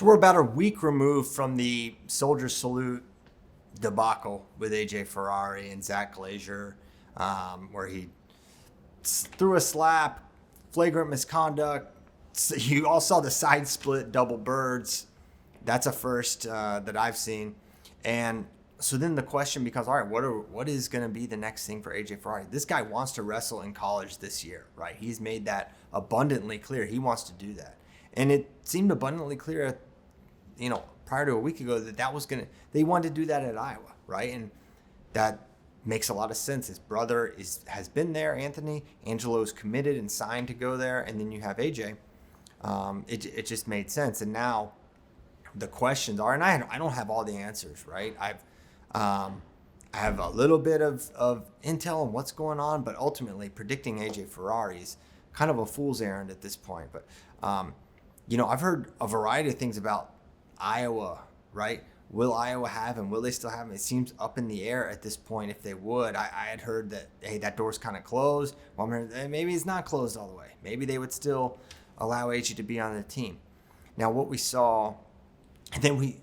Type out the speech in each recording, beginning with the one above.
So we're about a week removed from the Soldier Salute debacle with AJ Ferrari and Zach Glazier, where he threw a slap, flagrant misconduct. You all saw the side split, double birds. That's a first that I've seen. And so then the question becomes, all right, what is going to be the next thing for AJ Ferrari? This guy wants to wrestle in college this year, right? He's made that abundantly clear. He wants to do that. And it seemed abundantly clear, prior to a week ago they wanted to do that at Iowa, right? And that makes a lot of sense. His brother has been there, Anthony. Angelo's committed and signed to go there. And then you have AJ. It just made sense. And now the questions are, and I don't have all the answers, right? I have a little bit of intel on what's going on, but ultimately predicting AJ Ferrari is kind of a fool's errand at this point. But, I've heard a variety of things about Iowa, right? Will Iowa have him? Will they still have him? It seems up in the air at this point if they would. I had heard that, hey, that door's kind of closed. Well, I'm hearing, maybe it's not closed all the way. Maybe they would still allow AJ to be on the team. Now, what we saw, and then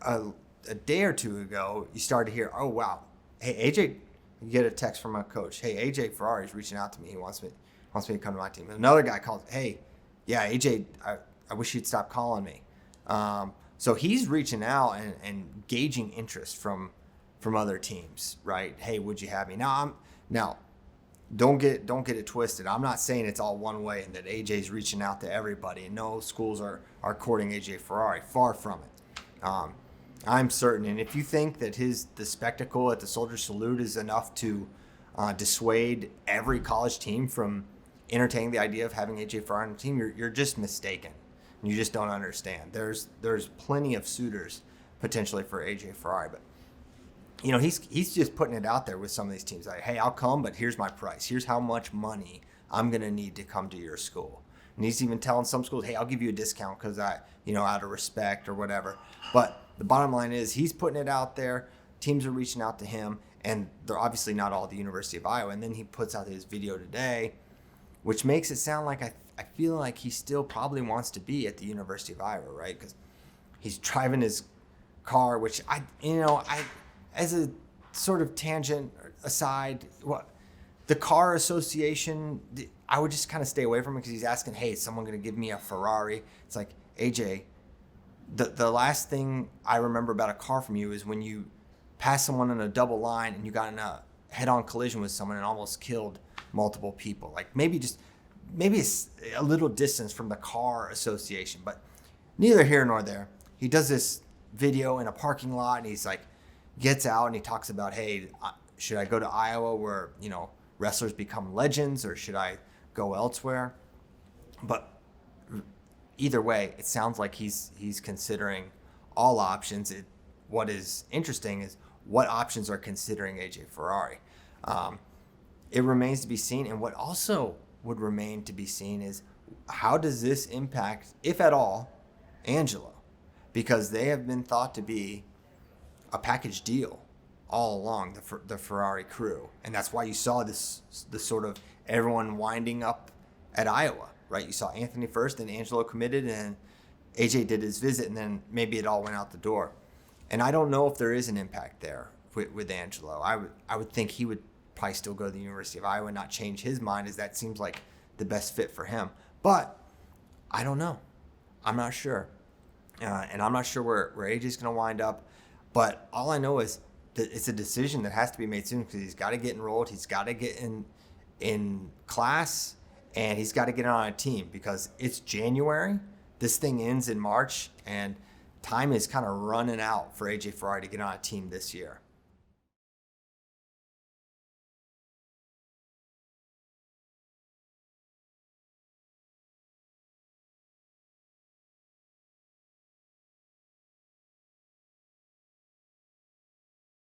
a day or two ago, you started to hear, oh, wow, hey, AJ, you get a text from a coach. Hey, AJ Ferrari is reaching out to me. He wants me to come to my team. Another guy calls, hey, yeah, AJ, I wish you'd stop calling me. So he's reaching out and gauging interest from other teams, right? Hey, would you have me? Now, don't get it twisted. I'm not saying it's all one way and that AJ's reaching out to everybody and no schools are courting AJ Ferrari. Far from it. I'm certain. And if you think that the spectacle at the Soldier Salute is enough to dissuade every college team from entertaining the idea of having AJ Ferrari on the team, you're just mistaken. You just don't understand. There's plenty of suitors potentially for AJ Ferrari, but he's just putting it out there with some of these teams. Like, hey, I'll come, but here's my price. Here's how much money I'm gonna need to come to your school. And he's even telling some schools, hey, I'll give you a discount because out of respect or whatever. But the bottom line is he's putting it out there. Teams are reaching out to him, and they're obviously not all at the University of Iowa. And then he puts out his video today, which makes it sound like I feel like he still probably wants to be at the University of Iowa, right? Because he's driving his car, which as a sort of tangent aside, the car association, I would just kind of stay away from it because he's asking, hey, is someone going to give me a Ferrari? It's like, AJ, the last thing I remember about a car from you is when you passed someone on a double line and you got in a head-on collision with someone and almost killed multiple people. Like maybe it's a little distance from the car association, but neither here nor there. He does this video in a parking lot and he's like, gets out and he talks about, hey, should I go to Iowa where, wrestlers become legends or should I go elsewhere? But either way, it sounds like he's considering all options. What is interesting is what options are considering AJ Ferrari. It remains to be seen. And what also would remain to be seen is how does this impact, if at all, Angelo? Because they have been thought to be a package deal all along, the Ferrari crew. And that's why you saw this sort of everyone winding up at Iowa, right? You saw Anthony first, then Angelo committed, and AJ did his visit, and then maybe it all went out the door. And I don't know if there is an impact there with Angelo. I would think he would probably still go to the University of Iowa and not change his mind, as that seems like the best fit for him. But I don't know. I'm not sure. And I'm not sure where AJ's going to wind up. But all I know is that it's a decision that has to be made soon because he's got to get enrolled. He's got to get in class, and he's got to get on a team because it's January. This thing ends in March, and time is kind of running out for AJ Ferrari to get on a team this year.